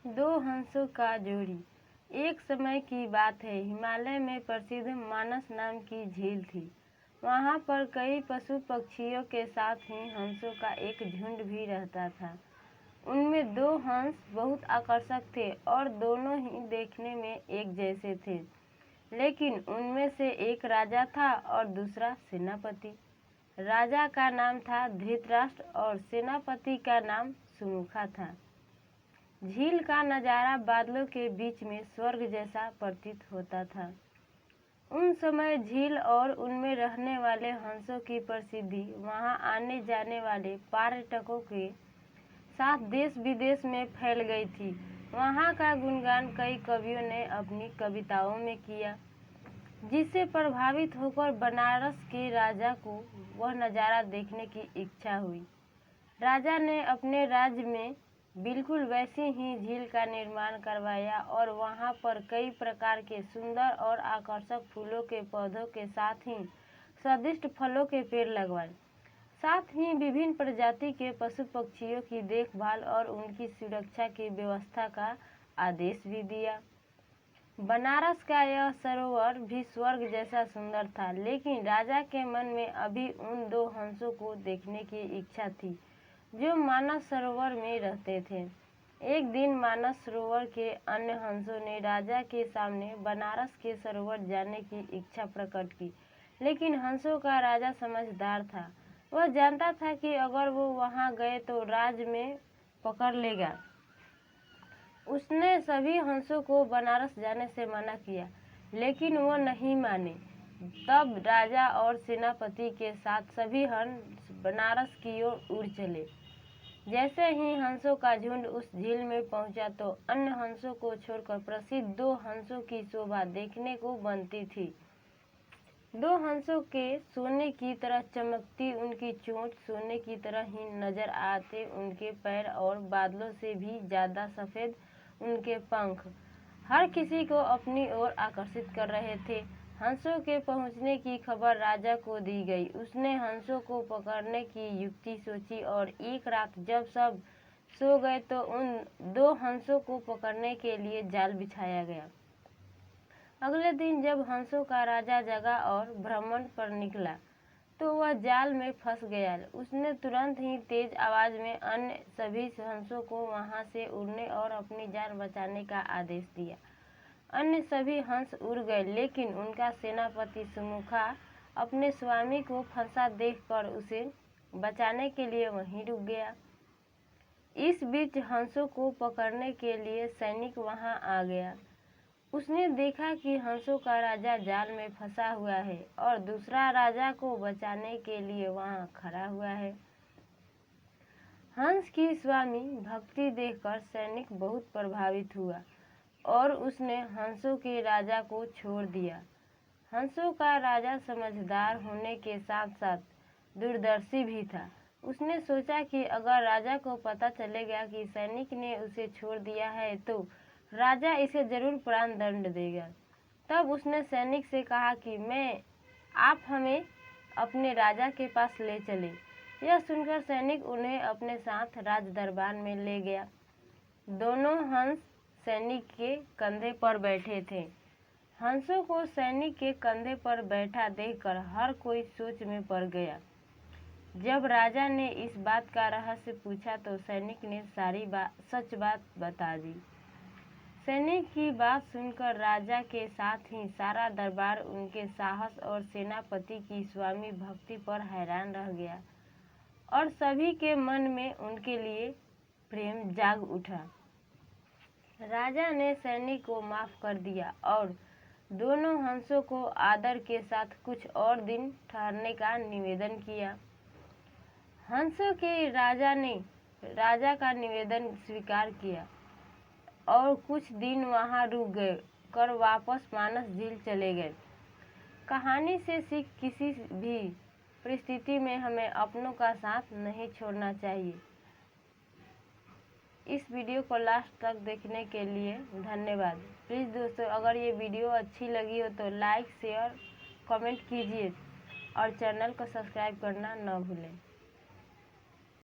दो हंसों का जोड़ी। एक समय की बात है, हिमालय में प्रसिद्ध मानस नाम की झील थी। वहाँ पर कई पशु पक्षियों के साथ ही हंसों का एक झुंड भी रहता था। उनमें दो हंस बहुत आकर्षक थे और दोनों ही देखने में एक जैसे थे। लेकिन उनमें से एक राजा था और दूसरा सेनापति। राजा का नाम था धृतराष्ट्र और सेनापति का नाम सुमुखा था। झील का नज़ारा बादलों के बीच में स्वर्ग जैसा प्रतीत होता था। उन समय झील और उनमें रहने वाले हंसों की प्रसिद्धि वहां आने जाने वाले पर्यटकों के साथ देश विदेश में फैल गई थी। वहां का गुणगान कई कवियों ने अपनी कविताओं में किया, जिससे प्रभावित होकर बनारस के राजा को वह नज़ारा देखने की इच्छा हुई। राजा ने अपने राज्य में बिल्कुल वैसी ही झील का निर्माण करवाया और वहां पर कई प्रकार के सुंदर और आकर्षक फूलों के पौधों के साथ ही स्वादिष्ट फलों के पेड़ लगवाए। साथ ही विभिन्न प्रजाति के पशु पक्षियों की देखभाल और उनकी सुरक्षा की व्यवस्था का आदेश भी दिया। बनारस का यह सरोवर भी स्वर्ग जैसा सुंदर था, लेकिन राजा के मन में अभी उन दो हंसों को देखने की इच्छा थी जो मानस सरोवर में रहते थे। एक दिन मानस सरोवर के अन्य हंसों ने राजा के सामने बनारस के सरोवर जाने की इच्छा प्रकट की, लेकिन हंसों का राजा समझदार था। वह जानता था कि अगर वो वहां गए तो राज में पकड़ लेगा। उसने सभी हंसों को बनारस जाने से मना किया, लेकिन वो नहीं माने। तब राजा और सेनापति के साथ सभी हंस बनारस की ओर उड़ चले। जैसे ही हंसों का झुंड उस झील में पहुंचा तो अन्य हंसों को छोड़कर प्रसिद्ध दो हंसों की शोभा देखने को बनती थी। दो हंसों के सोने की तरह चमकती उनकी चोंच, सोने की तरह ही नजर आते उनके पैर और बादलों से भी ज्यादा सफेद उनके पंख हर किसी को अपनी ओर आकर्षित कर रहे थे। हंसों के पहुंचने की खबर राजा को दी गई। उसने हंसों को पकड़ने की युक्ति सोची और एक रात जब सब सो गए तो उन दो हंसों को पकड़ने के लिए जाल बिछाया गया। अगले दिन जब हंसों का राजा जगा और भ्रमण पर निकला तो वह जाल में फंस गया। उसने तुरंत ही तेज आवाज में अन्य सभी हंसों को वहां से उड़ने और अपनी जान बचाने का आदेश दिया। अन्य सभी हंस उड़ गए, लेकिन उनका सेनापति सुमुखा अपने स्वामी को फंसा देखकर उसे बचाने के लिए वहीं रुक गया। इस बीच हंसों को पकड़ने के लिए सैनिक वहां आ गया। उसने देखा कि हंसों का राजा जाल में फंसा हुआ है और दूसरा राजा को बचाने के लिए वहां खड़ा हुआ है। हंस की स्वामी भक्ति देखकर सैनिक बहुत प्रभावित हुआ और उसने हंसों के राजा को छोड़ दिया। हंसों का राजा समझदार होने के साथ साथ दूरदर्शी भी था। उसने सोचा कि अगर राजा को पता चलेगा कि सैनिक ने उसे छोड़ दिया है तो राजा इसे जरूर प्राण दंड देगा। तब उसने सैनिक से कहा कि आप हमें अपने राजा के पास ले चले। यह सुनकर सैनिक उन्हें अपने साथ राज दरबार में ले गया। दोनों हंस सैनिक के कंधे पर बैठे थे। हंसों को सैनिक के कंधे पर बैठा देखकर हर कोई सोच में पड़ गया। जब राजा ने इस बात का रहस्य पूछा तो सैनिक ने सारी सच बात बता दी। सैनिक की बात सुनकर राजा के साथ ही सारा दरबार उनके साहस और सेनापति की स्वामी भक्ति पर हैरान रह गया और सभी के मन में उनके लिए प्रेम जाग उठा। राजा ने सैनिक को माफ कर दिया और दोनों हंसों को आदर के साथ कुछ और दिन ठहरने का निवेदन किया। हंसों के राजा ने राजा का निवेदन स्वीकार किया और कुछ दिन वहां रुक गए कर वापस मानस झील चले गए। कहानी से सीख, किसी भी परिस्थिति में हमें अपनों का साथ नहीं छोड़ना चाहिए। इस वीडियो को लास्ट तक देखने के लिए धन्यवाद। प्लीज़ दोस्तों, अगर ये वीडियो अच्छी लगी हो तो लाइक, शेयर, कमेंट कीजिए और चैनल को सब्सक्राइब करना न भूलें।